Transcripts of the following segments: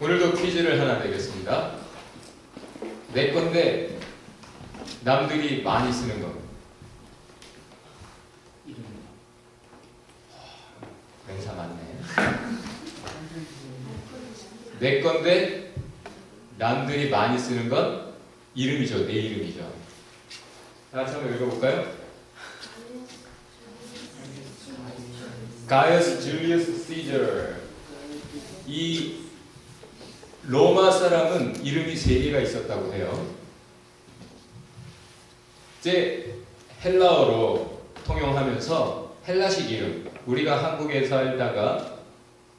오늘도 퀴즈를 하나 내겠습니다. 내 건데 남들이 많이 쓰는 거. 맹사 맞네. 내 건데 남들이 많이 쓰는 건 이름이죠. 내 이름이죠. 다 같이 한번 읽어볼까요? 가이어스 줄리우스 시저. 이 로마 사람은 이름이 3개가 있었다고 해요. 이제 헬라어로 통용하면서 헬라식 이름, 우리가 한국에 살다가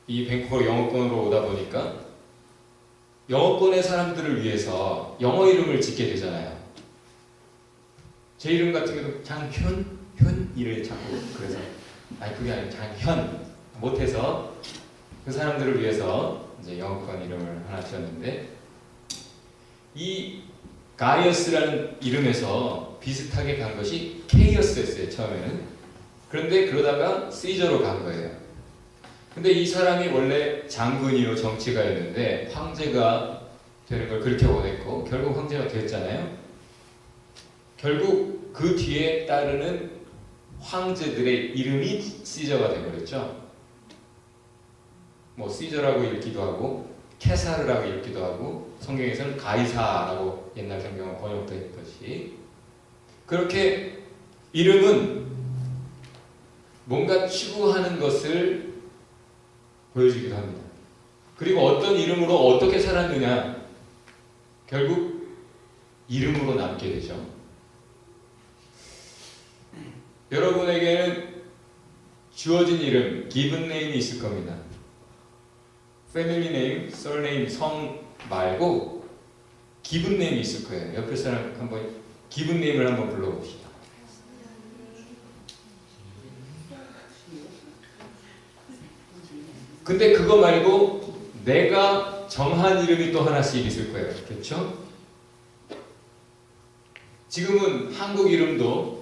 이 밴쿠버 영어권으로 오다 보니까 영어권의 사람들을 위해서 영어 이름을 짓게 되잖아요. 제 이름 같은 경우도 장현, 현 이를 자꾸 그래서 그게 아니고 장현 못해서 그 사람들을 위해서 이제 영어권 이름을 하나 지었는데, 이 가이어스라는 이름에서 비슷하게 간 것이 케이어스였어요 처음에는. 그런데 그러다가 시저로 간 거예요. 근데 이 사람이 원래 장군이요 정치가였는데 황제가 되는 걸 그렇게 원했고 결국 황제가 됐잖아요. 결국 그 뒤에 따르는 황제들의 이름이 시저가 되버렸죠. 뭐 시저라고 읽기도 하고 케사르라고 읽기도 하고 성경에서는 가이사라고 옛날 성경은 번역됐듯이, 그렇게 이름은 뭔가 추구하는 것을 보여주기도 합니다. 그리고 어떤 이름으로 어떻게 살았느냐, 결국 이름으로 남게 되죠. 여러분에게는 주어진 이름, given name이 있을 겁니다. family name, surname, 성 말고 given name이 있을 거예요. 옆에 사람 한번 given name을 한번 불러봅시다. 근데 그거 말고 내가 정한 이름이 또 하나씩 있을 거예요. 그렇죠? 지금은 한국 이름도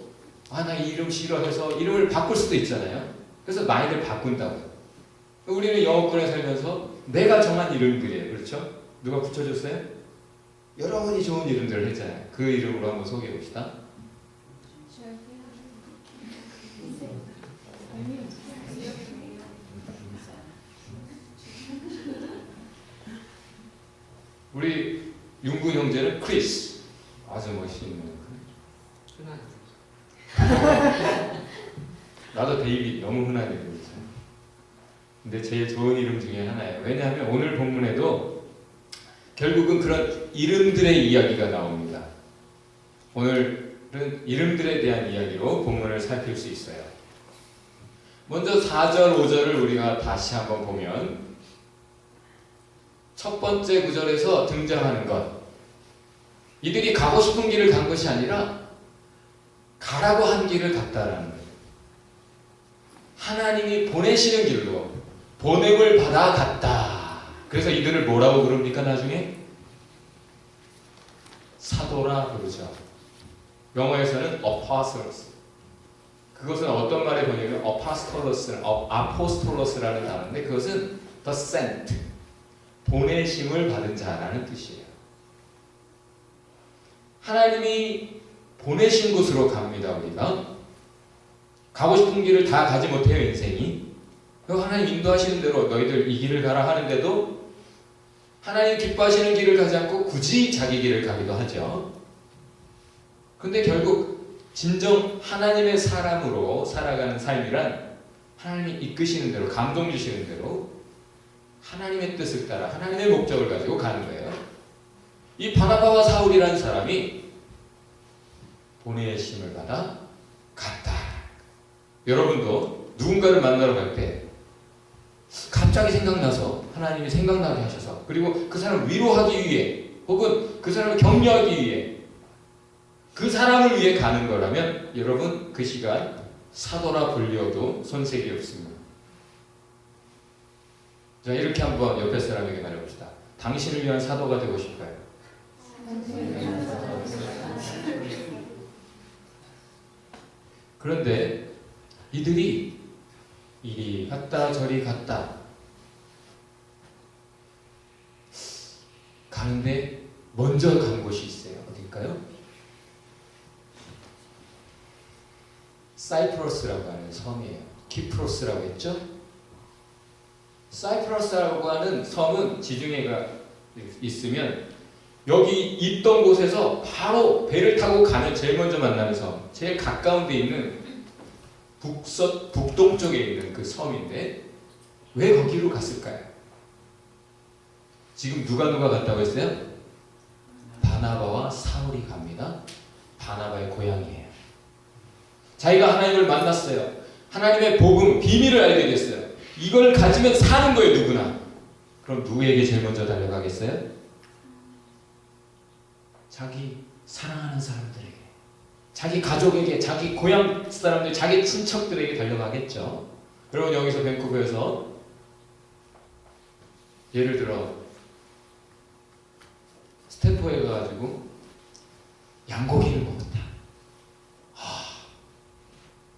나 이 이름 싫어해서 이름을 바꿀 수도 있잖아요. 그래서 많이들 바꾼다고요. 우리는 영어권에 살면서 내가 정한 이름들이에요. 그렇죠? 누가 붙여줬어요? 여러분이 좋은 이름들을 했잖아요. 그 이름으로 한번 소개해 봅시다. 우리 윤군 형제는 크리스. 아주 멋있는. 나도 데이빗 너무 흔하게 부르죠. 근데 제일 좋은 이름 중에 하나예요. 왜냐하면 오늘 본문에도 결국은 그런 이름들의 이야기가 나옵니다. 오늘은 이름들에 대한 이야기로 본문을 살필 수 있어요. 먼저 4절, 5절을 우리가 다시 한번 보면 첫 번째 구절에서 등장하는 것, 이들이 가고 싶은 길을 간 것이 아니라 가라고 한 길을 갔다라는 거예요. 하나님이 보내시는 길로 보냄을 받아 갔다. 그래서 이들을 뭐라고 부릅니까? 나중에 사도라 부르죠. 영어에서는 apostles. 그것은 어떤 말의 번역이면 아포스톨로스라는 단어인데 그것은 the sent, 보내심을 받은 자라는 뜻이에요. 하나님이 보내신 곳으로 갑니다. 우리가 가고 싶은 길을 다 가지 못해요. 인생이. 하나님 인도하시는 대로 너희들 이 길을 가라 하는데도 하나님 기뻐하시는 길을 가지 않고 굳이 자기 길을 가기도 하죠. 근데 결국 진정 하나님의 사람으로 살아가는 삶이란 하나님이 이끄시는 대로, 감동 주시는 대로 하나님의 뜻을 따라 하나님의 목적을 가지고 가는 거예요. 이 바나바와 사울이라는 사람이 보내심을 받아 갔다. 여러분도 누군가를 만나러 갈 때 갑자기 생각나서 하나님이 생각나게 하셔서, 그리고 그 사람을 위로하기 위해 혹은 그 사람을 격려하기 위해 그 사람을 위해 가는 거라면 여러분 그 시간 사도라 불려도 손색이 없습니다. 자, 이렇게 한번 옆에 사람에게 말해봅시다. 당신을 위한 사도가 되고 싶어요. 그런데 이들이 이리 갔다 저리 갔다. 가는데 먼저 간 곳이 있어요. 어딜까요? 사이프러스라고 하는 섬이에요. 키프로스라고 했죠? 사이프러스라고 하는 섬은 지중해가 있으면 여기 있던 곳에서 바로 배를 타고 가면 제일 먼저 만나는 섬, 제일 가까운 데 있는 북동쪽에 있는 그 섬인데 왜 거기로 갔을까요? 지금 누가 갔다고 했어요? 바나바와 사울이 갑니다. 바나바의 고향이에요. 자기가 하나님을 만났어요. 하나님의 복음, 비밀을 알게 됐어요. 이걸 가지면 사는 거예요, 누구나. 그럼 누구에게 제일 먼저 달려가겠어요? 자기 사랑하는 사람들에게, 자기 가족에게, 자기 고향 사람들, 자기 친척들에게 달려가겠죠. 여러분 여기서 밴쿠버에서 예를 들어 스탠포에 가가지고 양고기를 먹었다.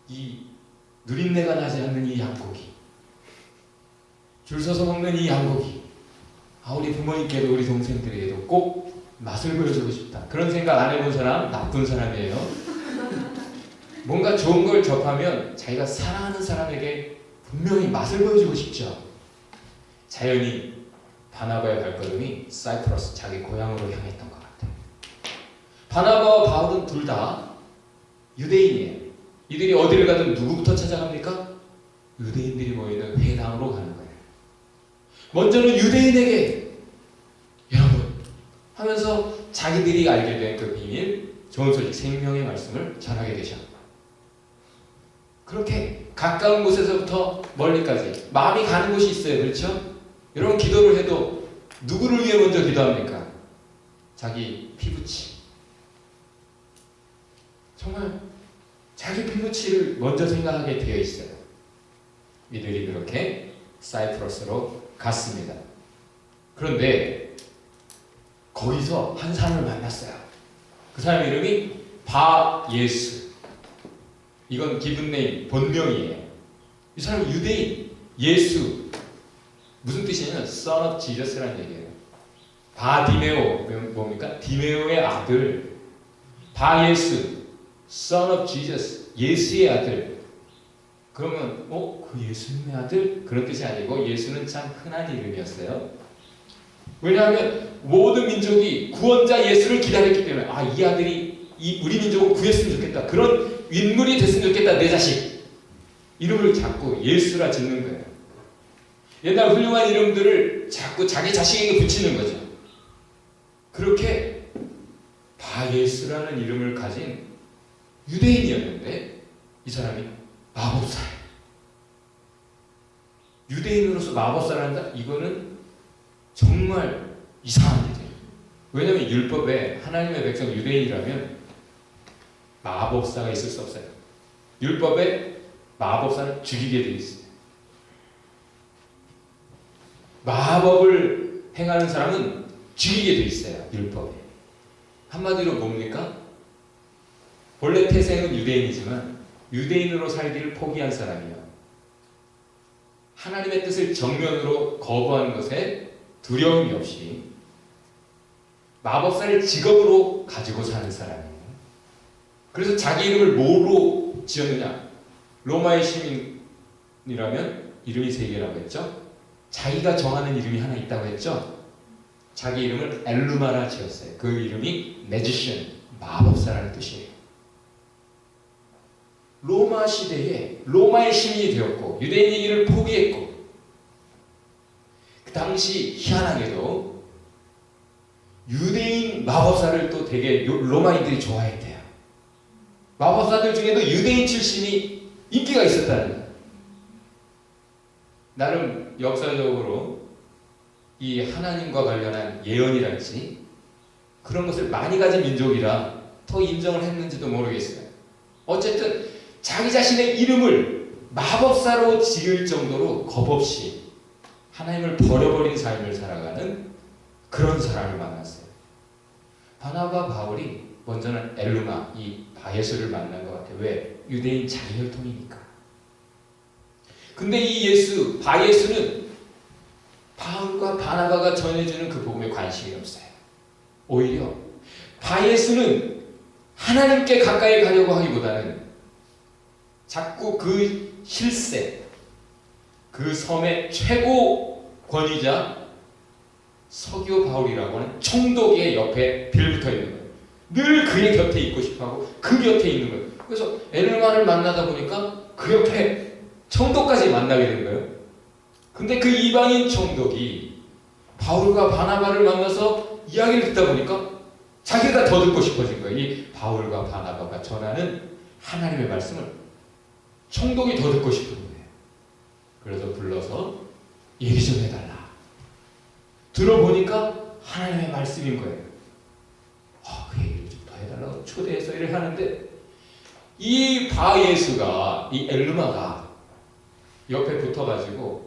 이 누린내가 나지 않는 이 양고기, 줄 서서 먹는 이 양고기, 우리 부모님께도 우리 동생들에게도 꼭 맛을 보여주고 싶다. 그런 생각 안 해본 사람 나쁜 사람이에요. 뭔가 좋은 걸 접하면 자기가 사랑하는 사람에게 분명히 맛을 보여주고 싶죠. 자연히 바나바의 발걸음이 사이프러스, 자기 고향으로 향했던 것 같아요. 바나바와 바울은 둘 다 유대인이에요. 이들이 어디를 가든 누구부터 찾아갑니까? 유대인들이 모이는 회당으로 가는 거예요. 먼저는 유대인에게 여러분 하면서 자기들이 알게 된 그 비밀, 좋은 소식, 생명의 말씀을 전하게 되셨고, 그렇게 가까운 곳에서부터 멀리까지 마음이 가는 곳이 있어요. 그렇죠? 여러분 기도를 해도 누구를 위해 먼저 기도합니까? 자기 피부치. 정말 자기 피부치를 먼저 생각하게 되어 있어요. 이들이 그렇게 사이프러스로 갔습니다. 그런데 거기서 한 사람을 만났어요. 그 사람 이름이 바예수. 이건 기분네임, 본명이에요. 이 사람은 유대인, 예수. 무슨 뜻이냐면 Son of Jesus라는 얘기예요. 바디메오, 뭡니까? 디메오의 아들. 바예수, Son of Jesus, 예수의 아들. 그러면 그 예수님의 아들? 그런 뜻이 아니고 예수는 참 흔한 이름이었어요. 왜냐하면 모든 민족이 구원자 예수를 기다렸기 때문에 이 아들이 우리 민족을 구했으면 좋겠다. 그런 인물이 됐으면 좋겠다. 내 자식. 이름을 자꾸 예수라 짓는 거예요. 옛날 훌륭한 이름들을 자꾸 자기 자식에게 붙이는 거죠. 그렇게 바예수라는 이름을 가진 유대인이었는데 이 사람이 마법사예요. 유대인으로서 마법사를 한다? 이거는 정말 이상한 일이에요. 왜냐하면 율법에 하나님의 백성 유대인이라면 마법사가 있을 수 없어요. 율법에 마법사는 죽이게 되어 있어요. 마법을 행하는 사람은 죽이게 되어 있어요. 율법에. 한마디로 뭡니까? 본래 태생은 유대인이지만 유대인으로 살기를 포기한 사람이요. 하나님의 뜻을 정면으로 거부하는 것에 두려움이 없이 마법사를 직업으로 가지고 사는 사람이에요. 그래서 자기 이름을 뭐로 지었느냐? 로마의 시민이라면 이름이 세 개라고 했죠. 자기가 정하는 이름이 하나 있다고 했죠. 자기 이름을 엘루마라 지었어요. 그 이름이 매지션, 마법사라는 뜻이에요. 로마 시대에 로마의 시민이 되었고 유대인이기를 포기했고, 그 당시 희한하게도 유대인 마법사를 또 되게 로마인들이 좋아했대요. 마법사들 중에도 유대인 출신이 인기가 있었다는 거예요. 나름 역사적으로 이 하나님과 관련한 예언이랄지 그런 것을 많이 가진 민족이라 더 인정을 했는지도 모르겠어요. 어쨌든 자기 자신의 이름을 마법사로 지을 정도로 겁없이 하나님을 버려버린 삶을 살아가는 그런 사람을 만났어요. 바나바 바울이 먼저는 엘루마, 이 바예수를 만난 것 같아요. 왜? 유대인 자기 혈통이니까. 근데 이 예수, 바예수는 바울과 바나바가 전해주는 그 복음에 관심이 없어요. 오히려 바예수는 하나님께 가까이 가려고 하기보다는 자꾸 그 실세, 그 섬의 최고 권위자 서기오 바울이라고 하는 총독의 옆에 빌붙어 있는 거예요. 늘 그의 곁에 있고 싶어하고 그 곁에 있는 거예요. 그래서 엘르마를 만나다 보니까 그 옆에 총독까지 만나게 된 거예요. 근데 그 이방인 총독이 바울과 바나바를 만나서 이야기를 듣다 보니까 자기가 더 듣고 싶어진 거예요. 이 바울과 바나바가 전하는 하나님의 말씀을 총독이 더 듣고 싶은 거예요. 그래서 불러서 얘기 좀 해달라. 들어보니까 하나님의 말씀인 거예요. 그 얘기를 좀 더 해달라고 초대해서 일을 하는데 이 바예수가, 이 엘르마가 옆에 붙어가지고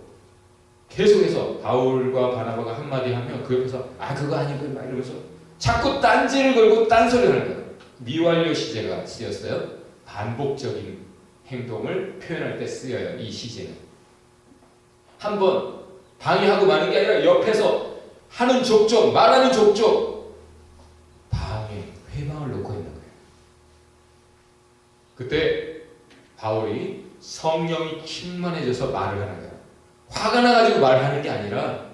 계속해서 바울과 바나바가 한마디 하면 그 옆에서 그거 아니고 막 이러면서 자꾸 딴지를 걸고 딴소리를 하는 거예요. 미완료 시제가 쓰였어요. 반복적인 행동을 표현할 때 쓰여요. 이 시제는. 한번 방해하고 마는 게 아니라 옆에서 하는 족족, 말하는 족족 방해, 회방을 놓고 있는 거예요. 그때 바울이 성령이 충만해져서 말을 하는 거예요. 화가 나가지고 말하는 게 아니라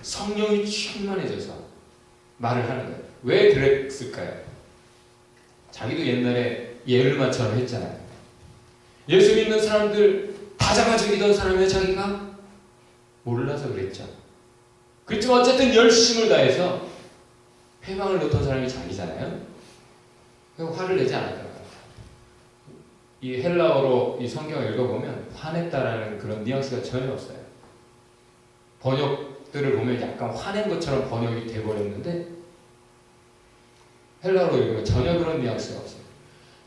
성령이 충만해져서 말을 하는 거예요. 왜 그랬을까요? 자기도 옛날에 엘르마처럼 했잖아요. 예수 믿는 사람들 다 잡아 죽이던 사람이에요. 자기가 몰라서 그랬죠. 그렇지만 어쨌든 열심을 다해서 회방을 놓던 사람이 자기잖아요. 화를 내지 않았다고요. 이 헬라어로 이 성경을 읽어보면 화냈다라는 그런 뉘앙스가 전혀 없어요. 번역들을 보면 약간 화낸 것처럼 번역이 돼버렸는데 헬라어로 읽으면 전혀 그런 뉘앙스가 없어요.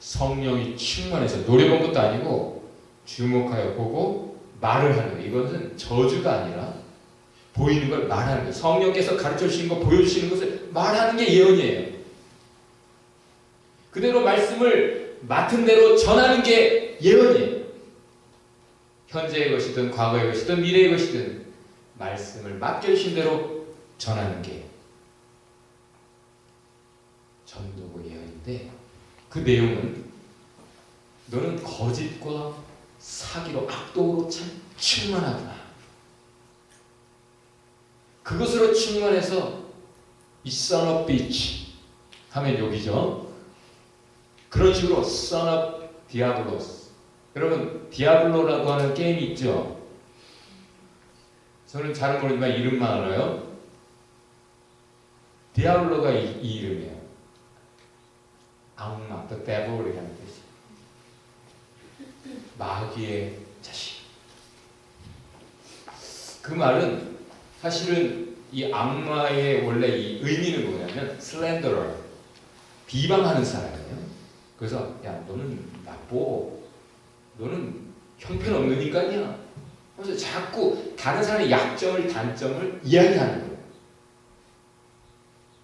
성령이 충만해서 노래 본 것도 아니고 주목하여 보고 말을 하는 거예요. 이것은 저주가 아니라 보이는 걸 말하는 거예요. 성령께서 가르쳐 주신 거, 보여주시는 것을 말하는 게 예언이에요. 그대로 말씀을 맡은 대로 전하는 게 예언이에요. 현재의 것이든 과거의 것이든 미래의 것이든 말씀을 맡겨주신 대로 전하는 게 전도고 예언인데 그 내용은 너는 거짓과 사기로 악독으로 참 충만하구나. 그것으로 충만해서 이 son of bitch 하면 여기죠. 그런 식으로 son of diabolos. 여러분 디아블로라고 하는 게임이 있죠. 저는 잘은 모르지만 이름만 알아요. 디아블로가 이 이름이에요. 악마, the devil이라는 뜻이에요. 마귀의 자식. 그 말은 사실은 이 악마의 원래 이 의미는 뭐냐면 slanderer, 비방하는 사람이에요. 그래서 야 너는 나빠, 너는 형편없는 인간이야 하면서 자꾸 다른 사람의 약점을 단점을 이야기하는 거예요.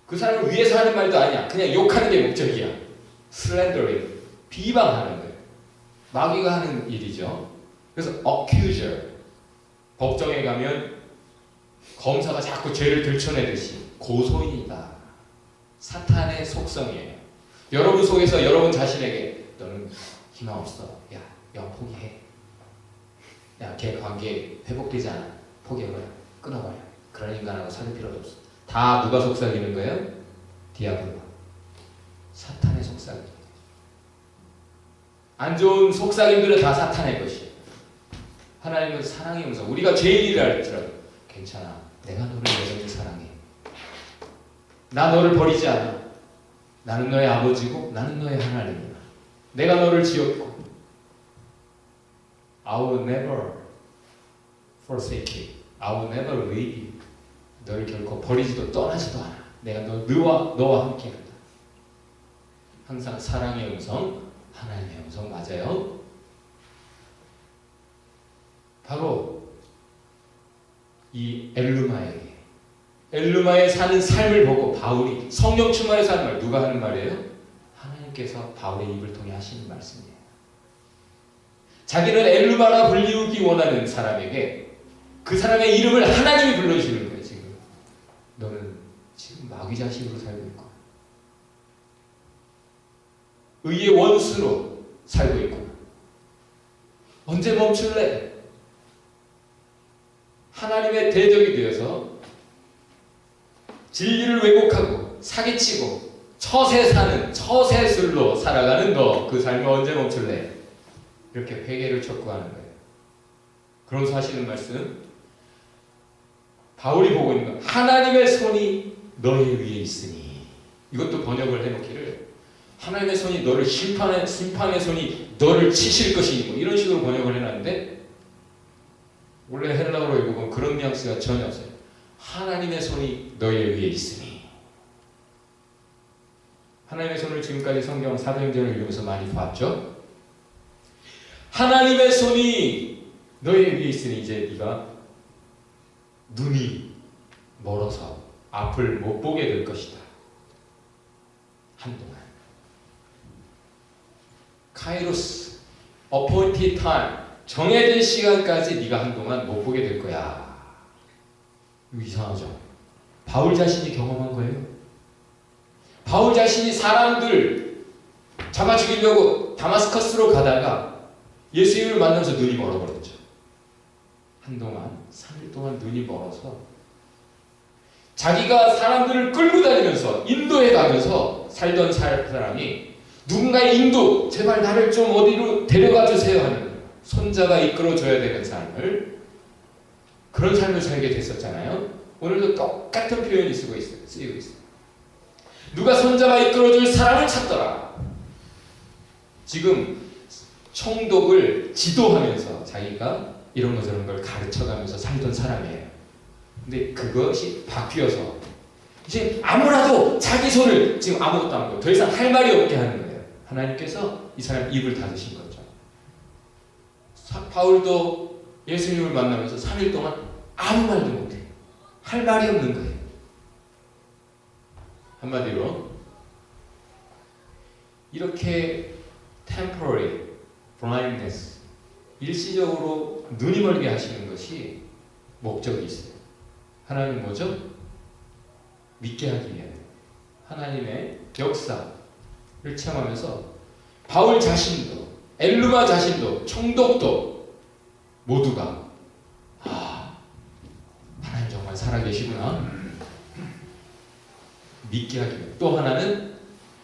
그 사람을 위해서 하는 말도 아니야. 그냥 욕하는 게 목적이야. slandering, 비방하는 거예요. 마귀가 하는 일이죠. 그래서 accuser, 법정에 가면 검사가 자꾸 죄를 들춰내듯이 고소인이다. 사탄의 속성이에요. 여러분 속에서 여러분 자신에게 너는 희망 없어. 야 포기해. 야 걔 관계 회복되지 않아. 포기해버려. 끊어버려. 그런 인간하고 사귈 필요도 없어. 다 누가 속삭이는 거예요? 디아블로. 사탄의 속삭임. 안 좋은 속삭임들은 다 사탄의 것이에요. 하나님은 사랑의 음성. 우리가 죄의 일을 할지라도 괜찮아. 내가 너를 여전히 사랑해. 나 너를 버리지 않아. 나는 너의 아버지고 나는 너의 하나님이야. 내가 너를 지었고 I will never forsake you. I will never leave you. 너를 결코 버리지도 떠나지도 않아. 내가 너와 함께한다. 항상 사랑의 음성, 하나님의 음성 맞아요. 바로 이 엘르마의 사는 삶을 보고 바울이 성령 충만의 사는 말 누가 하는 말이에요? 하나님께서 바울의 입을 통해 하시는 말씀이에요. 자기는 엘르마라 불리우기 원하는 사람에게 그 사람의 이름을 하나님이 불러주시는 거예요. 지금 너는 지금 마귀 자식으로 살고 있고 의의 원수로 살고 있구나. 언제 멈출래? 하나님의 대적이 되어서 진리를 왜곡하고 사기치고 처세 사는 처세술로 살아가는 너, 그 삶을 언제 멈출래? 이렇게 회개를 촉구하는 거예요. 그러면서 하시는 말씀, 바울이 보고 있는 거, 하나님의 손이 너희 위에 있으니. 이것도 번역을 해놓기를 하나님의 손이 너를 심판의 손이 너를 치실 것이니 뭐 이런 식으로 번역을 해놨는데, 원래 헬라어로 읽어보면 그런 뉘앙스가 전혀 없어요. 하나님의 손이 너희 위에 있으니. 하나님의 손을 지금까지 성경 사도행전을 읽으면서 많이 봤죠. 하나님의 손이 너희 위에 있으니 이제 네가 눈이 멀어서 앞을 못 보게 될 것이다. 한동안. 카이로스, appointed time, 정해진 시간까지 네가 한동안 못 보게 될 거야. 이거 이상하죠? 바울 자신이 경험한 거예요. 바울 자신이 사람들 잡아 죽이려고 다마스커스로 가다가 예수님을 만나면서 눈이 멀어버렸죠. 한동안 3일 동안 눈이 멀어서 자기가 사람들을 끌고 다니면서 인도에 가면서 살던 사람이 누군가의 인도, 제발 나를 좀 어디로 데려가 주세요 하는 거예요. 손자가 이끌어줘야 되는 삶을, 그런 삶을 살게 됐었잖아요. 오늘도 똑같은 표현이 쓰이고 있어요. 누가 손자가 이끌어줄 사람을 찾더라. 지금 총독을 지도하면서 자기가 이런 거 저런 걸 가르쳐가면서 살던 사람이에요. 근데 그것이 바뀌어서 이제 아무라도 자기 손을 지금 아무것도 안 하고 더 이상 할 말이 없게 하는 거예요. 하나님께서 이 사람 입을 닫으신 거죠. 바울도 예수님을 만나면서 3일 동안 아무 말도 못해요. 할 말이 없는 거예요. 한마디로 이렇게 temporary blindness, 일시적으로 눈이 멀게 하시는 것이 목적이 있어요. 하나는 뭐죠? 믿게 하기 위해 하나님의 역사를 체험하면서 바울 자신도, 엘루마 자신도, 총독도 모두가 하나님 정말 살아계시구나 믿게 하기 위해. 또 하나는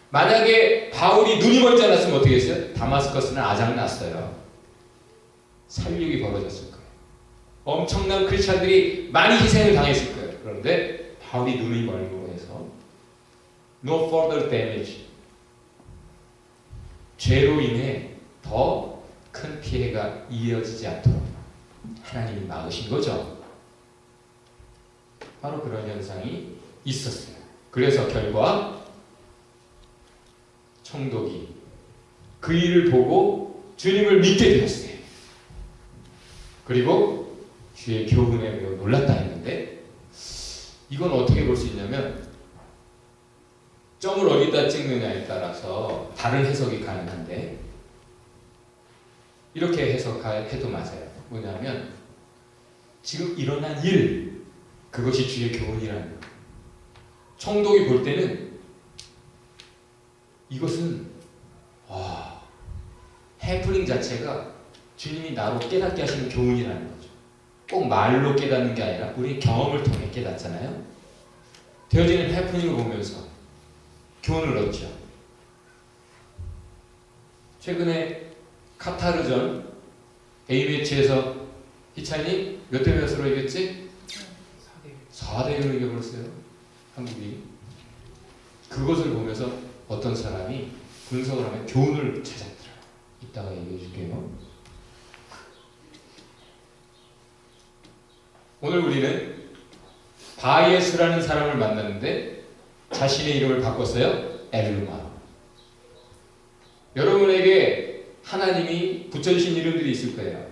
만약에 바울이 눈이 멀지 않았으면 어떻게 했어요? 다마스커스는 아작났어요. 살육이 벌어졌을 거예요. 엄청난 크리스찬들이 많이 희생을 당했을 거예요. 그런데 바울이 눈이 멀고 해서 no further damage, 죄로 인해 더 큰 피해가 이어지지 않도록 하나님이 막으신 거죠. 바로 그런 현상이 있었어요. 그래서 결과 총독이 그 일을 보고 주님을 믿게 되었어요. 그리고 주의 교훈에 매우 놀랐다 했는데, 이건 어떻게 볼 수 있냐면 점을 어디다 찍느냐에 따라서 다른 해석이 가능한데, 이렇게 해석해도 맞아요. 뭐냐면 지금 일어난 일, 그것이 주의 교훈이라는 거예요. 총독이 볼 때는 이것은 해프닝 자체가 주님이 나로 깨닫게 하시는 교훈이라는 거죠. 꼭 말로 깨닫는 게 아니라 우리 경험을 통해 깨닫잖아요. 되어지는 해프닝을 보면서 교훈을 얻죠. 최근에 카타르전 A매치에서 희찬이 몇 대 몇으로 이겼지? 4대1로 이겨버렸어요. 한국이. 그것을 보면서 어떤 사람이 분석을 하면 교훈을 찾았더라. 이따가 얘기해 줄게요. 오늘 우리는 바예스라는 사람을 만났는데 자신의 이름을 바꿨어요. 엘루마. 여러분에게 하나님이 붙여주신 이름들이 있을 거예요.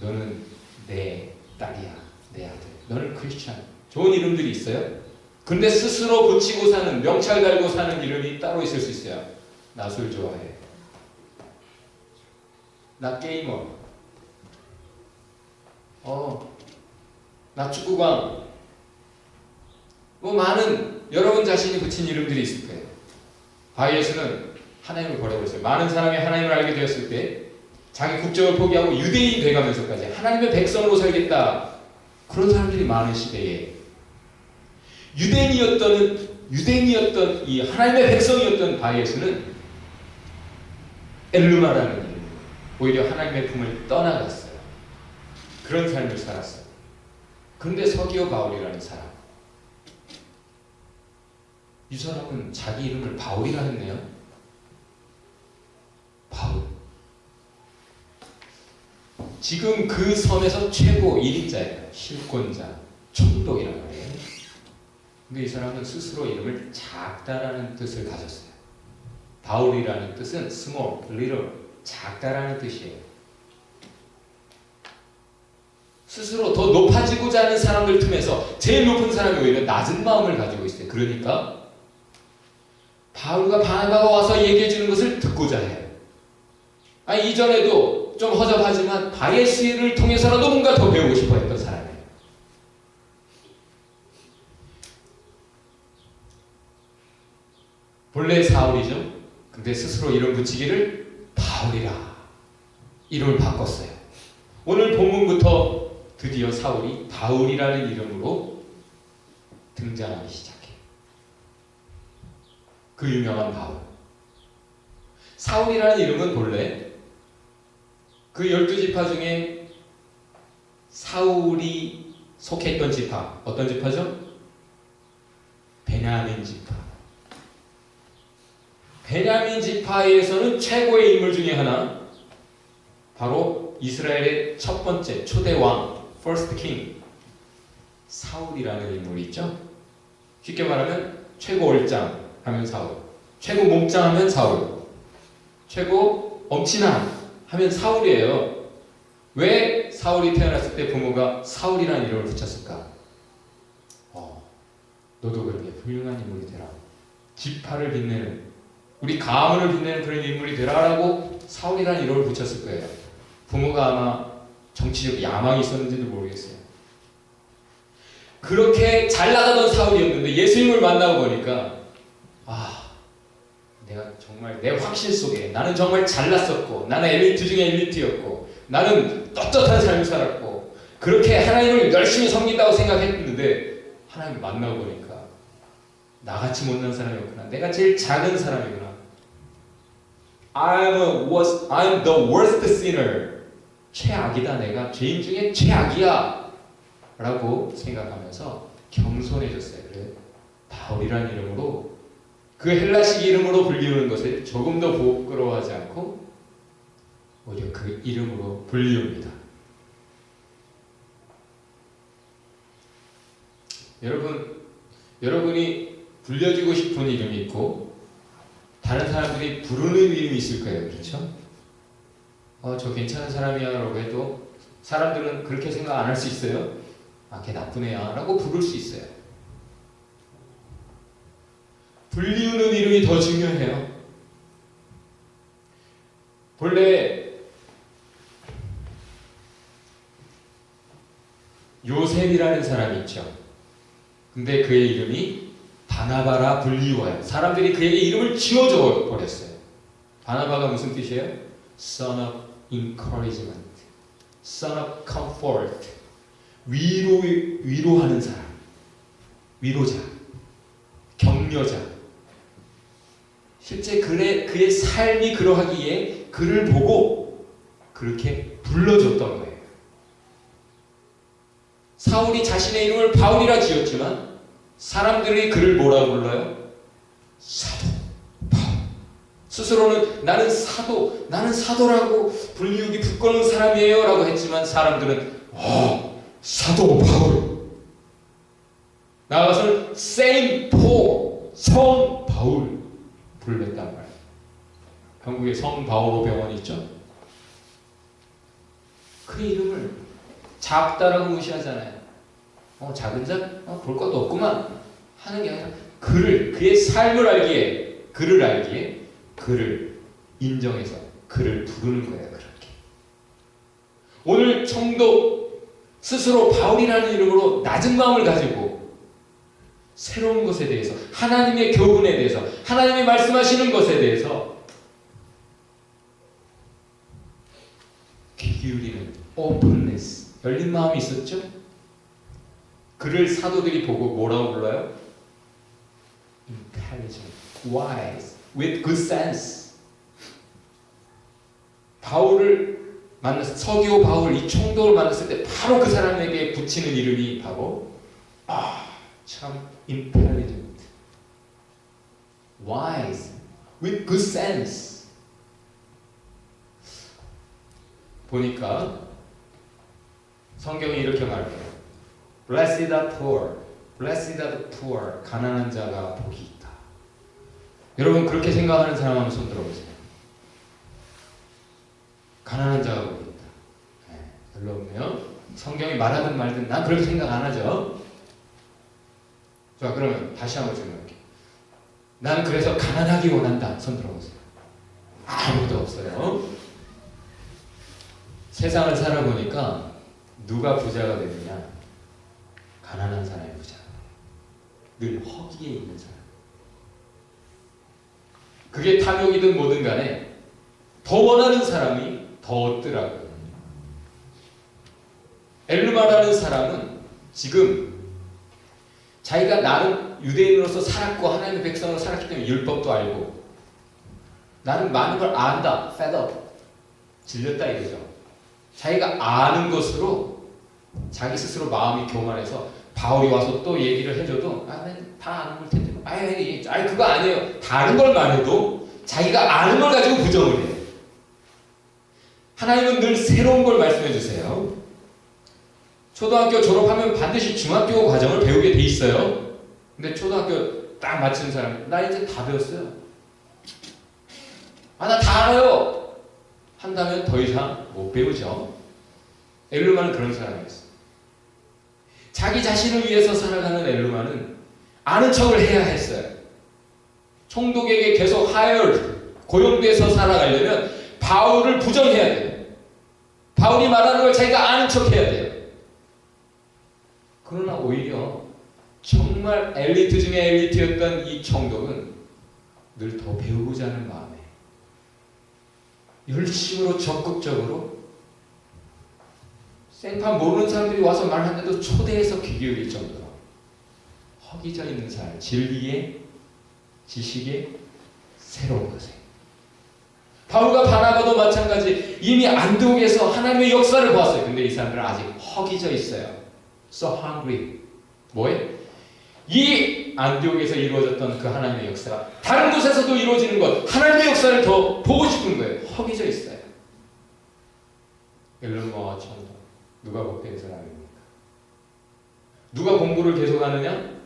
너는 내 딸이야, 내 아들. 너는 크리스찬. 좋은 이름들이 있어요. 근데 스스로 붙이고 사는, 명찰 달고 사는 이름이 따로 있을 수 있어요. 나 술 좋아해. 나 게이머. 나 축구광. 뭐 많은 여러분 자신이 붙인 이름들이 있을 거예요. 바예스는 하나님을 버려버렸어요. 많은 사람이 하나님을 알게 되었을 때 자기 국적을 포기하고 유대인이 돼가면서까지 하나님의 백성으로 살겠다. 그런 사람들이 많은 시대에 유대인이었던 이 하나님의 백성이었던 바에스는 엘르마라는 이름, 오히려 하나님의 품을 떠나갔어요. 그런 삶을 살았어요. 그런데 서기오 바울이라는 사람, 이 사람은 자기 이름을 바울이라 했네요. 바울. 지금 그 섬에서 최고 1인자예요. 실권자, 총독이란 말이에요. 근데 이 사람은 스스로 이름을 작다라는 뜻을 가졌어요. 바울이라는 뜻은 small, little, 작다라는 뜻이에요. 스스로 더 높아지고자 하는 사람들 틈에서 제일 높은 사람이 오히려 낮은 마음을 가지고 있어요. 그러니까 바울과 바나바가 와서 얘기해 주는 것을 듣고자 해요. 아니, 이전에도 좀 허접하지만 바예스를 통해서라도 뭔가 더 배우고 싶어 했던 사람이에요. 본래 사울이죠. 근데 스스로 이름 붙이기를 바울이라 이름을 바꿨어요. 오늘 본문부터 드디어 사울이 바울이라는 이름으로 등장하기 시작해요. 그 유명한 바울. 사울이라는 이름은 본래 그 12지파 중에 사울이 속했던 지파, 어떤 지파죠? 베냐민 지파. 베냐민 지파에서는 최고의 인물 중에 하나, 바로 이스라엘의 첫 번째 초대 왕, first king, 사울이라는 인물이 있죠. 쉽게 말하면 최고 얼짱 하면 사울, 최고 몸짱 하면 사울, 최고 엄친아 하면 사울이에요. 왜 사울이 태어났을 때 부모가 사울이라는 이름을 붙였을까? 너도 그렇게 훌륭한 인물이 되라. 지파를 빛내는, 우리 가문을 빛내는 그런 인물이 되라라고 사울이라는 이름을 붙였을 거예요. 부모가 아마 정치적 야망이 있었는지도 모르겠어요. 그렇게 잘 나가던 사울이었는데 예수님을 만나고 보니까 내가 정말 내 확신 속에 나는 정말 잘났었고, 나는 엘리트 중에 엘리트였고, 나는 떳떳한 삶을 살았고, 그렇게 하나님을 열심히 섬긴다고 생각했는데 하나님을 만나고 보니까 나같이 못난 사람이었구나. 내가 제일 작은 사람이구나. I'm the worst sinner. 최악이다. 내가 죄인 중에 최악이야 라고 생각하면서 겸손해졌어요. 그래, 바울이라는 이름으로, 그 헬라식 이름으로 불리우는 것을 조금 더 부끄러워하지 않고 오히려 그 이름으로 불리웁니다. 여러분이 불려주고 싶은 이름이 있고 다른 사람들이 부르는 이름이 있을 거예요. 그렇죠? 저 괜찮은 사람이야 라고 해도 사람들은 그렇게 생각 안 할 수 있어요. 걔 나쁜 애야 라고 부를 수 있어요. 불리우는 이름이 더 중요해요. 본래 요셉이라는 사람이 있죠. 근데 그의 이름이 바나바라 불리워요. 사람들이 그에게 이름을 지어줘 버렸어요. 바나바가 무슨 뜻이에요? Son of encouragement, Son of comfort, 위로하는 사람, 위로자, 격려자. 실제 그의 삶이 그러하기에 그를 보고 그렇게 불러줬던 거예요. 사울이 자신의 이름을 바울이라 지었지만 사람들이 그를 뭐라 불러요? 사도 바울. 스스로는 나는 사도라고 불리우기 부끄러운 사람이에요 라고 했지만 사람들은 사도 바울. 나아가서는 세인트 폴, 성 바울 불렀단 말이에요. 한국에 성 바오로 병원이 있죠. 그 이름을 작다라고 무시하잖아요. 작은 자? 볼 것도 없구만 하는 게 아니라 그의 삶을 알기에, 그를 인정해서 그를 부르는 거예요. 그렇게. 오늘 청도 스스로 바울이라는 이름으로 낮은 마음을 가지고 새로운 것에 대해서, 하나님의 교훈에 대해서, 하나님이 말씀하시는 것에 대해서 openness, 열린 마음이 있었죠? 그를 사도들이 보고 뭐라고 불러요? intelligent, wise, with good sense. 바울을 만났을 서기오 바울 이 총독을 만났을 때 바로 그 사람에게 붙이는 이름이 바로 참 intelligent, wise, with good sense. 보니까 성경이 이렇게 말해요. Blessed are poor, blessed are the poor. 가난한 자가 복이 있다. 여러분 그렇게 생각하는 사람 한번 손 들어보세요. 가난한 자가 복이 있다. 네, 별로 없네요. 성경이 말하든 말든 난 그렇게 생각 안 하죠. 자 그러면 다시 한번 질문할게요. 난 그래서 가난하기 원한다. 손 들어보세요. 아무도 없어요. 세상을 살아보니까 누가 부자가 되느냐? 가난한 사람이 부자. 늘 허기에 있는 사람. 그게 탐욕이든 뭐든 간에 더 원하는 사람이 더 얻더라고요. 엘르마라는 사람은 지금 자기가 나는 유대인으로서 살았고 하나님의 백성으로 살았기 때문에 율법도 알고 나는 많은 걸 안다. fed up. 질렸다 이거죠. 자기가 아는 것으로 자기 스스로 마음이 교만해서 바울이 와서 또 얘기를 해줘도 다 아는 걸 텐데 아니 그거 아니에요. 다른 걸 말해도 자기가 아는 걸 가지고 부정을 해요. 하나님은 늘 새로운 걸 말씀해 주세요. 초등학교 졸업하면 반드시 중학교 과정을 배우게 돼 있어요. 근데 초등학교 딱 마치는 사람 나 이제 다 배웠어요. 나 다 알아요. 한다면 더 이상 못 배우죠. 엘루마는 그런 사람이었어요. 자기 자신을 위해서 살아가는 엘루마는 아는 척을 해야 했어요. 총독에게 계속 고용돼서 살아가려면 바울을 부정해야 돼요. 바울이 말하는 걸 자기가 아는 척 해야 돼요. 그러나 오히려 정말 엘리트 중에 엘리트였던 이 총독은 늘 더 배우고자 하는 마음에 열심으로 적극적으로 생판 모르는 사람들이 와서 말하는데도 초대해서 귀 기울일 정도로 허기져 있는 삶, 진리에, 지식에, 새로운 것에. 바울과 바나바도 마찬가지. 이미 안디옥에서 하나님의 역사를 보았어요. 근데 이 사람들은 아직 허기져 있어요. So hungry. 뭐예요? 이 안디옥에서 이루어졌던 그 하나님의 역사가 다른 곳에서도 이루어지는 것, 하나님의 역사를 더 보고 싶은 거예요. 허기져 있어요. 엘르마와 총독. 누가 복된 사람입니까? 누가 공부를 계속하느냐?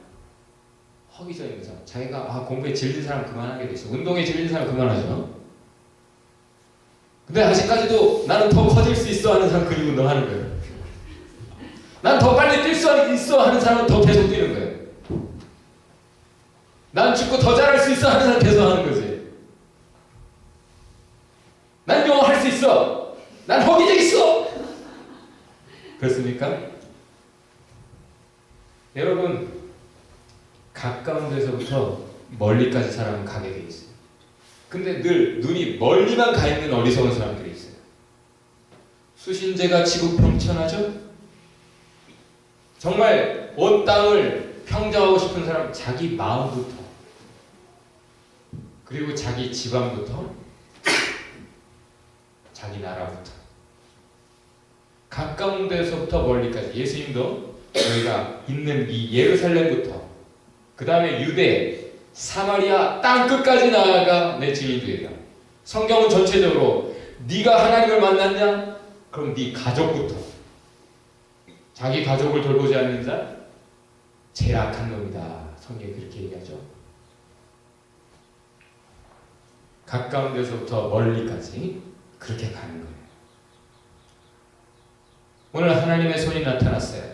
허기져 있는 사람. 자기가 공부에 질린 사람 그만하게 돼 있어. 운동에 질린 사람 그만하죠. 근데 아직까지도 나는 더 커질 수 있어 하는 사람 근육 운동하는 거예요. 난 더 빨리 뛸 수 있어 하는 사람은 더 계속 뛰는 거예요. 난 축구 더 잘할 수 있어 하는 사람 계속 하는 거지. 난 영어 할 수 있어. 난 허기져 있어. 그렇습니까? 여러분 가까운 데서부터 멀리까지 사람은 가게 돼 있어요. 근데 늘 눈이 멀리만 가 있는 어리석은 사람들이 있어요. 수신제가 지구 평천하죠? 정말 온 땅을 평정하고 싶은 사람 자기 마음부터 그리고 자기 집안부터 자기 나라부터 가까운 데서부터 멀리까지 예수님도 저희가 있는 이 예루살렘부터 그 다음에 유대, 사마리아 땅끝까지 나아가 내 증인이 되리라. 성경은 전체적으로 네가 하나님을 만났냐? 그럼 네 가족부터 자기 가족을 돌보지 않는 자 제일 악한 놈이다. 성경이 그렇게 얘기하죠. 가까운 데서부터 멀리까지 그렇게 가는 거예요. 오늘 하나님의 손이 나타났어요.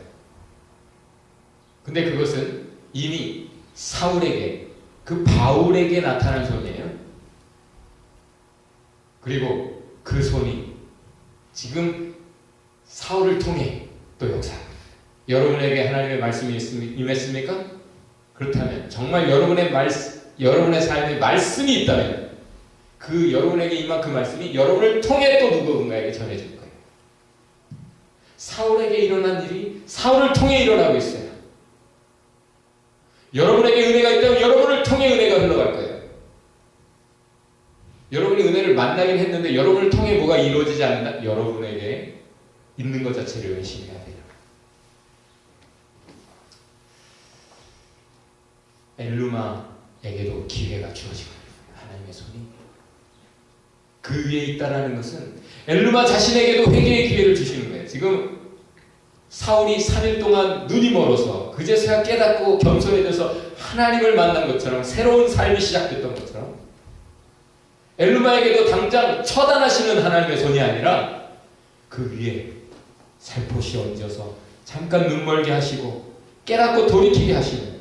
근데 그것은 이미 사울에게 그 바울에게 나타난 손이에요. 그리고 그 손이 지금 사울을 통해 또 역사합니다. 여러분에게 하나님의 말씀이 임했습니까? 그렇다면 정말 여러분의 삶에 말씀이 있다면 그 여러분에게 임한 그 말씀이 여러분을 통해 또 누군가에게 전해질 거예요. 사울에게 일어난 일이 사울을 통해 일어나고 있어요. 여러분에게 은혜가 있다면 여러분을 통해 은혜가 흘러갈 거예요. 여러분이 은혜를 만나긴 했는데 여러분을 통해 뭐가 이루어지지 않는다? 여러분에게 있는 것 자체를 의심해야 돼요. 엘루마에게도 기회가 주어지고 하나님의 손이 그 위에 있다라는 것은 엘루마 자신에게도 회개의 기회를 주시는 거예요. 지금 사울이 3일 동안 눈이 멀어서 그제서야 깨닫고 겸손해져서 하나님을 만난 것처럼 새로운 삶이 시작됐던 것처럼 엘루마에게도 당장 처단하시는 하나님의 손이 아니라 그 위에 살포시 얹어서 잠깐 눈멀게 하시고 깨닫고 돌이키게 하시는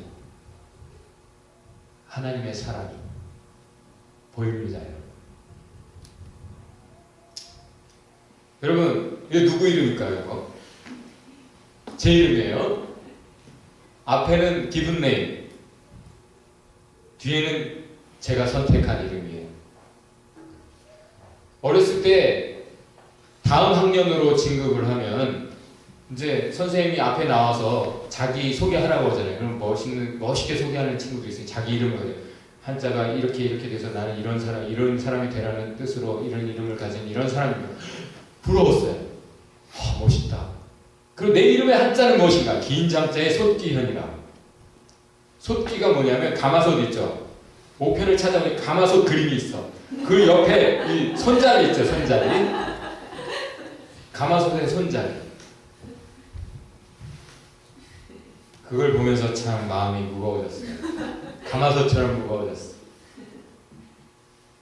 하나님의 사랑이 보입니다. 여러분, 이게 누구 이름일까요? 이거? 제 이름이에요. 앞에는 given name, 뒤에는 제가 선택한 이름이에요. 어렸을 때 다음 학년으로 진급을 하면 이제 선생님이 앞에 나와서 자기 소개하라고 하잖아요. 그럼 멋있게 소개하는 친구도 있어요. 자기 이름을 한자가 이렇게 돼서 나는 이런 사람이 되라는 뜻으로 이런 이름을 가진 이런 사람입니다. 부러웠어요. 멋있다. 그리고 내 이름의 한자는 무엇인가? 긴 장자의 솥기현이라. 솥기가 뭐냐면 가마솥 있죠. 5편을 찾아보니 가마솥 그림이 있어. 그 옆에 이 손잡이 있죠. 손잡이. 가마솥의 손잡이. 그걸 보면서 참 마음이 무거워졌어요. 가마솥처럼 무거워졌어.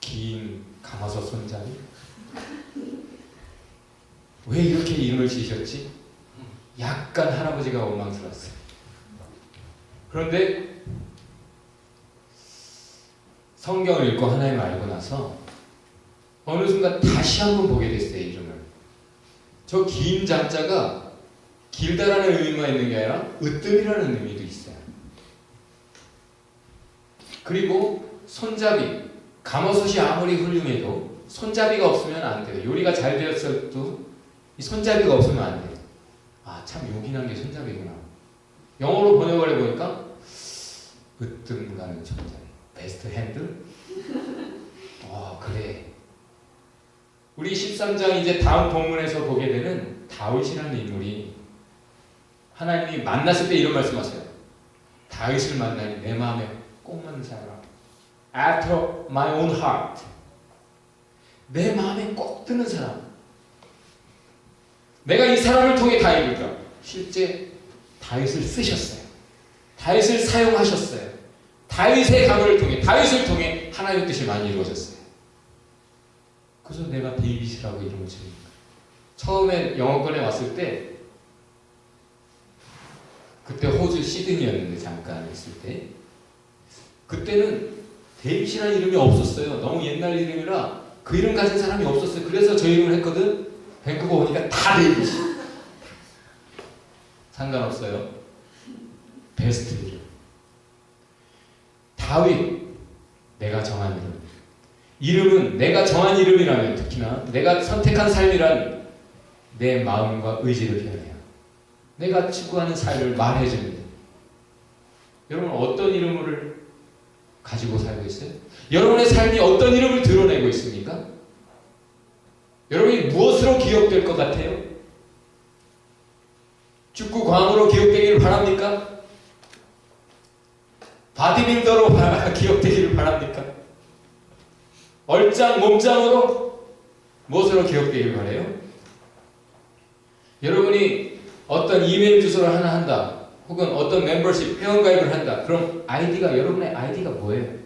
긴 가마솥 손잡이. 왜 이렇게 이름을 지으셨지? 약간 할아버지가 원망스러웠어요. 그런데 성경을 읽고 하나님을 알고 나서 어느 순간 다시 한번 보게 됐어요. 이름을. 저 긴 장자가 길다라는 의미만 있는 게 아니라 으뜸이라는 의미도 있어요. 그리고 손잡이, 가마솥이 아무리 훌륭해도 손잡이가 없으면 안 돼요. 요리가 잘 되었어도 이 손잡이가 없으면 안 돼요. 참 요긴한 게 손잡이구나. 영어로 번역을 해보니까 으뜸 가는 손잡이, 베스트 핸들. 그래. 우리 13장 이제 다음 본문에서 보게 되는 다윗이라는 인물이 하나님이 만났을 때 이런 말씀하세요. 다윗을 만나니 내 마음에 꼭 맞는 사람. After my own heart. 내 마음에 꼭 드는 사람. 내가 이 사람을 통해 다 이룰까? 실제 다윗을 쓰셨어요. 다윗을 사용하셨어요. 다윗의 가문을 통해, 다윗을 통해 하나님의 뜻이 많이 이루어졌어요. 그래서 내가 데이빗이라고 이름을 지은 거예요. 처음에 영어권에 왔을 때 그때 호주 시드니였는데 잠깐 있을 때 그때는 데이빗이라는 이름이 없었어요. 너무 옛날 이름이라 그 이름 가진 사람이 없었어요. 그래서 저 이름을 했거든. 밴쿠버 오니까 다 데이빗이. 상관없어요. 베스트 이름. 다윗, 내가 정한 이름. 이름은 내가 정한 이름이라면 특히나 내가 선택한 삶이란 내 마음과 의지를 표현해요. 내가 추구하는 삶을 말해줍니다. 여러분 어떤 이름을 가지고 살고 있어요? 여러분의 삶이 어떤 이름을 드러내고 있습니까? 여러분이 무엇으로 기억될 것 같아요? 축구광으로 기억되기를 바랍니까? 바디빌더로 기억되기를 바랍니까? 얼짱 몸짱으로 무엇으로 기억되기를 바라요? 여러분이 어떤 이메일 주소를 하나 한다 혹은 어떤 멤버십 회원가입을 한다 그럼 여러분의 아이디가 뭐예요?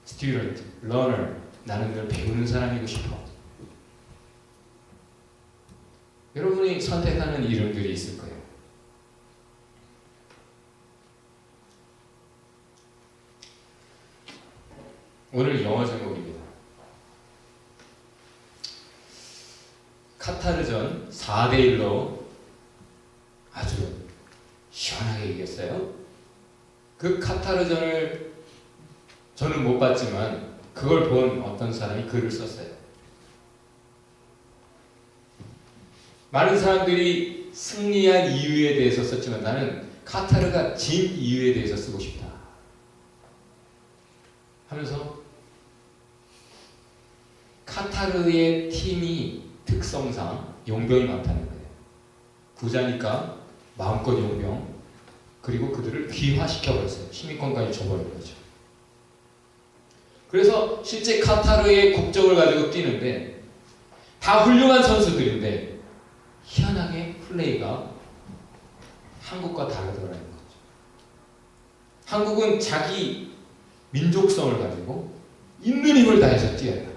Student, learner 나는 늘 배우는 사람이고 싶어. 여러분이 선택하는 이름들이 있을 거예요. 오늘 영어 제목입니다. 카타르전 4대1로 아주 시원하게 이겼어요. 그 카타르전을 저는 못 봤지만 그걸 본 어떤 사람이 글을 썼어요. 많은 사람들이 승리한 이유에 대해서 썼지만 나는 카타르가 진 이유에 대해서 쓰고 싶다 하면서 카타르의 팀이 특성상 용병이 많다는 거예요. 부자니까 마음껏 용병, 그리고 그들을 귀화시켜버렸어요. 시민권까지 줘버린 거죠. 그래서 실제 카타르의 국적을 가지고 뛰는데 다 훌륭한 선수들인데 희한하게 플레이가 한국과 다르더라는 거죠. 한국은 자기 민족성을 가지고 있는 힘을 다해서 뛰어요.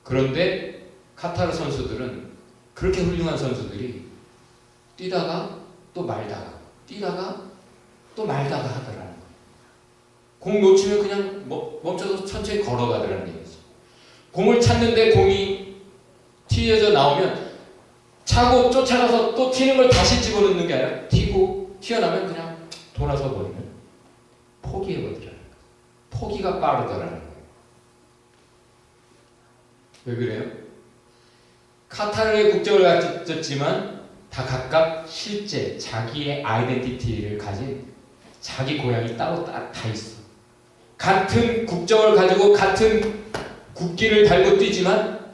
그런데 카타르 선수들은 그렇게 훌륭한 선수들이 뛰다가 또 말다가 뛰다가 또 말다가 하더라는 거예요. 공 놓치면 그냥 멈춰서 천천히 걸어가더라는 얘기죠. 공을 찾는데 공이 튀어져 나오면 차고 쫓아가서 또 튀는 걸 다시 집어넣는 게 아니라 튀고 튀어나오면 그냥 돌아서 버리면 포기해버리더라는 거예요. 포기가 빠르더라는 거예요. 왜 그래요? 카타르의 국적을 가졌지만 다 각각 실제 자기의 아이덴티티를 가진 자기 고향이 따로 다 있어. 같은 국적을 가지고 같은 국기를 달고 뛰지만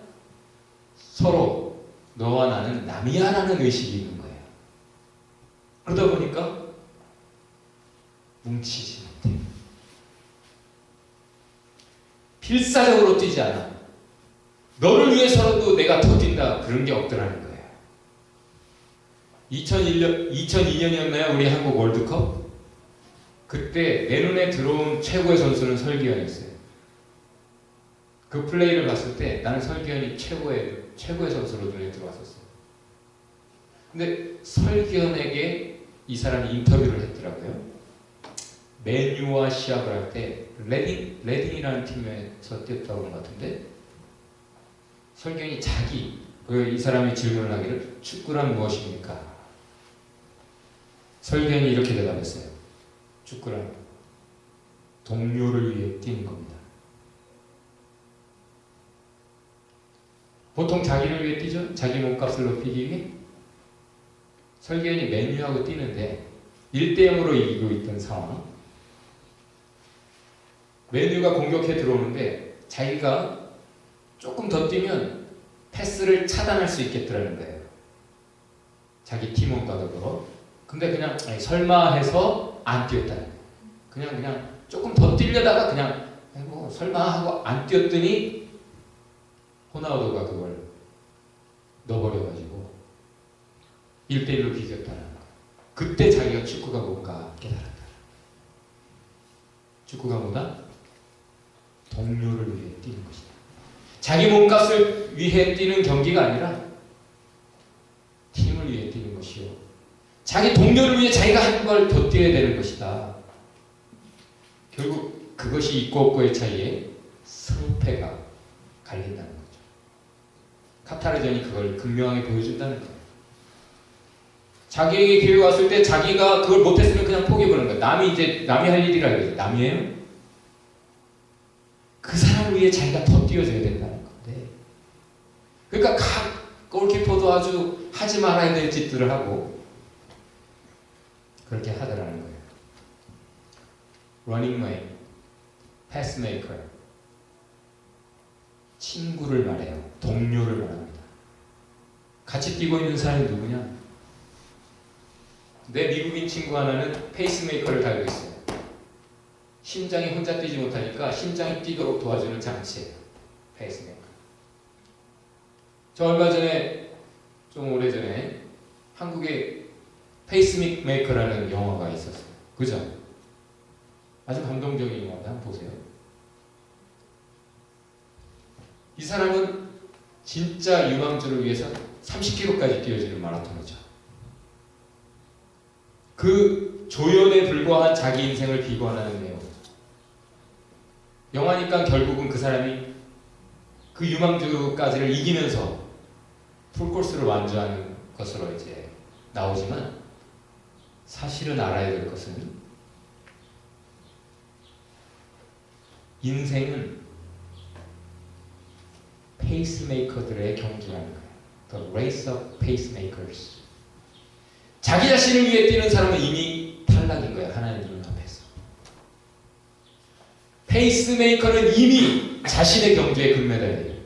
서로 너와 나는 남이야라는 의식이 있는 거예요. 그러다 보니까 뭉치지 못해. 필사적으로 뛰지 않아. 너를 위해서라도 내가 더 뛴다. 그런 게 없더라는 거예요. 2002년이었나요? 우리 한국 월드컵? 그때 내 눈에 들어온 최고의 선수는 설기현이었어요. 그 플레이를 봤을 때 나는 설기현이 최고의 선수로 눈에 들어왔었어요. 근데 설기현에게 이 사람이 인터뷰를 했더라고요. 맨유와 시합을 할 때 레딩이라는 팀에서 뛰었다고 그런 것 같은데 설기현이 이 사람이 질문을 하기를 축구란 무엇입니까? 설기현이 이렇게 대답했어요. 축구란 동료를 위해 뛰는 겁니다. 보통 자기를 위해 뛰죠? 자기 몸값을 높이기 위해? 설기현이 맨유하고 뛰는데 1대0으로 이기고 있던 상황. 맨유가 공격해 들어오는데 자기가 조금 더 뛰면 패스를 차단할 수 있겠더라는 거예요. 자기 팀원과 더불어. 근데 그냥 설마 해서 안 뛰었다는 거예요. 그냥 조금 더 뛰려다가 그냥 설마 하고 안 뛰었더니 호나우두가 그걸 넣어버려가지고 1대1로 비겼다는 거예요. 그때 자기가 축구가 뭔가 깨달았다. 축구가 뭐다? 동료를 위해 뛰는 것이다. 자기 몸값을 위해 뛰는 경기가 아니라 팀을 위해 뛰는 것이요. 자기 동료를 위해 자기가 한 걸 더 뛰어야 되는 것이다. 결국 그것이 있고 없고의 차이에 승패가 갈린다는 거죠. 카타르전이 그걸 극명하게 보여준다는 거예요. 자기에게 기회가 왔을 때 자기가 그걸 못했으면 그냥 포기해버리는 거예요. 남이 할 일이라 이거죠. 남이에요? 그 사람을 위해 자기가 더 뛰어줘야 된다는 건데. 그러니까 각 골키퍼도 아주 하지 말아야 될 짓들을 하고 그렇게 하더라는 거예요. 러닝맨, 패스메이커, 친구를 말해요. 동료를 말합니다. 같이 뛰고 있는 사람이 누구냐? 내 미국인 친구 하나는 페이스메이커를 달고 있어요. 심장이 혼자 뛰지 못하니까 심장이 뛰도록 도와주는 장치예요. 페이스메이커. 저 얼마 전에, 좀 오래전에 한국에 페이스메이커라는 영화가 있었어요. 그죠? 아주 감동적인 영화다. 한번 보세요. 이 사람은 진짜 유망주를 위해서 30km까지 뛰어지는 마라톤이죠. 그 조연에 불과한 자기 인생을 비관하는 내용. 영화니까 결국은 그 사람이 그 유망주까지를 이기면서 풀코스를 완주하는 것으로 이제 나오지만 사실은 알아야 될 것은 인생은 페이스메이커들의 경주라는 거예요. The race of pacemakers. 자기 자신을 위해 뛰는 사람은 이미 탈락인 거야. 하나님 눈앞에서. 페이스메이커는 이미 자신의 경주에 금메달이에요.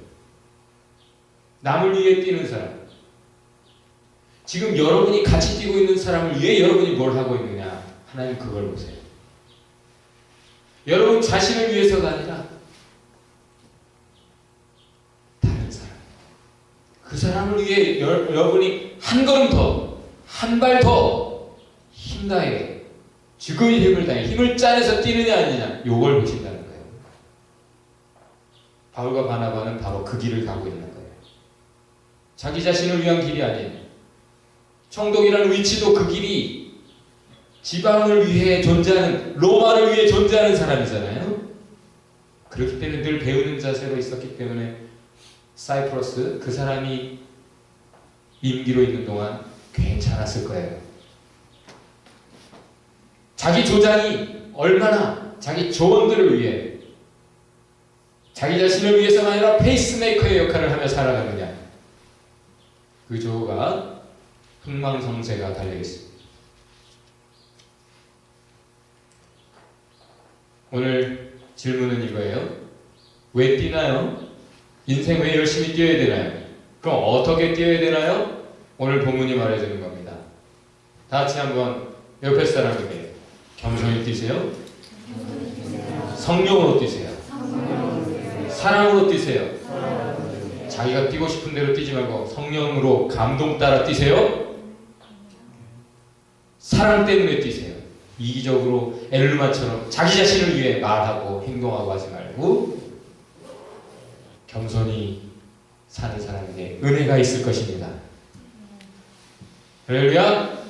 남을 위해 뛰는 사람. 지금 여러분이 같이 뛰고 있는 사람을 위해 여러분이 뭘 하고 있느냐? 하나님 그걸 보세요. 여러분 자신을 위해서가 아니라 다른 사람. 그 사람을 위해 여러분이 한 걸음 더, 한 발 더 힘다해 죽음의 힘을 다해 힘을 짜내서 뛰느냐 아니냐 요걸 보신다는 거예요. 바울과 바나바는 바로 그 길을 가고 있는 거예요. 자기 자신을 위한 길이 아닌 청동이라는 위치도 그 길이 지방을 위해 존재하는 로마를 위해 존재하는 사람이잖아요. 그렇기 때문에 늘 배우는 자세로 있었기 때문에 사이프러스 그 사람이 임기로 있는 동안 괜찮았을 거예요. 자기 조장이 얼마나 자기 조언들을 위해 자기 자신을 위해서가 아니라 페이스메이커의 역할을 하며 살아가느냐 그 조가 흥망성쇠가 달려있습니다. 오늘 질문은 이거예요. 왜 뛰나요? 인생 왜 열심히 뛰어야 되나요? 그럼 어떻게 뛰어야 되나요? 오늘 본문이 말해주는 겁니다. 다 같이 한번 옆에 사람에게 겸손히 뛰세요. 성령으로 뛰세요. 사랑으로 뛰세요. 자기가 뛰고 싶은 대로 뛰지 말고 성령으로 감동 따라 뛰세요. 사랑 때문에 뛰세요. 이기적으로 엘르마처럼 자기 자신을 위해 말하고 행동하고 하지 말고 겸손히 사는 사람에게 은혜가 있을 것입니다. 할렐루야.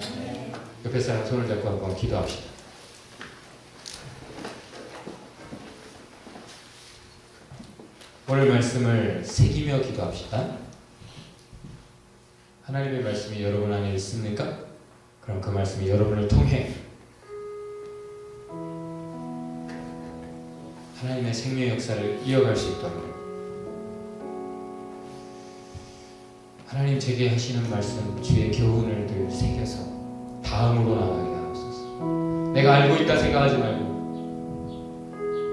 옆에 사람 손을 잡고 한번 기도합시다. 오늘 말씀을 새기며 기도합시다. 하나님의 말씀이 여러분 안에 있습니까? 그럼 그 말씀이 여러분을 통해 하나님의 생명 역사를 이어갈 수 있도록 하나님 제게 하시는 말씀 주의 교훈을 늘 새겨서 다음으로 나가게 하옵소서. 내가 알고 있다 생각하지 말고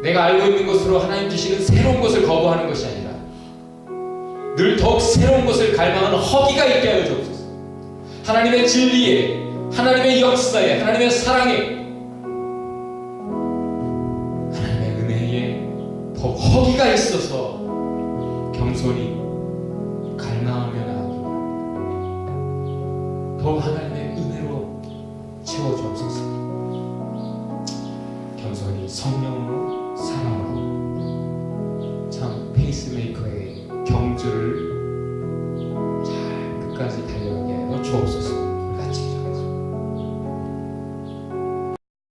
내가 알고 있는 것으로 하나님 주시는 새로운 것을 거부하는 것이 아니라 늘 더욱 새로운 것을 갈망하는 허기가 있게 하여 주옵소서. 하나님의 진리에 하나님의 역사에 하나님의 사랑에 하나님의 은혜에 더욱 허기가 있어서 겸손히 갈망하며 나아가기 바랍니다. 더욱 하나님의 은혜로 채워주옵소서. 겸손히 성령으로 사랑으로 참 페이스메이커의 경주를 잘 끝까지 달려가게 하여 주옵소서.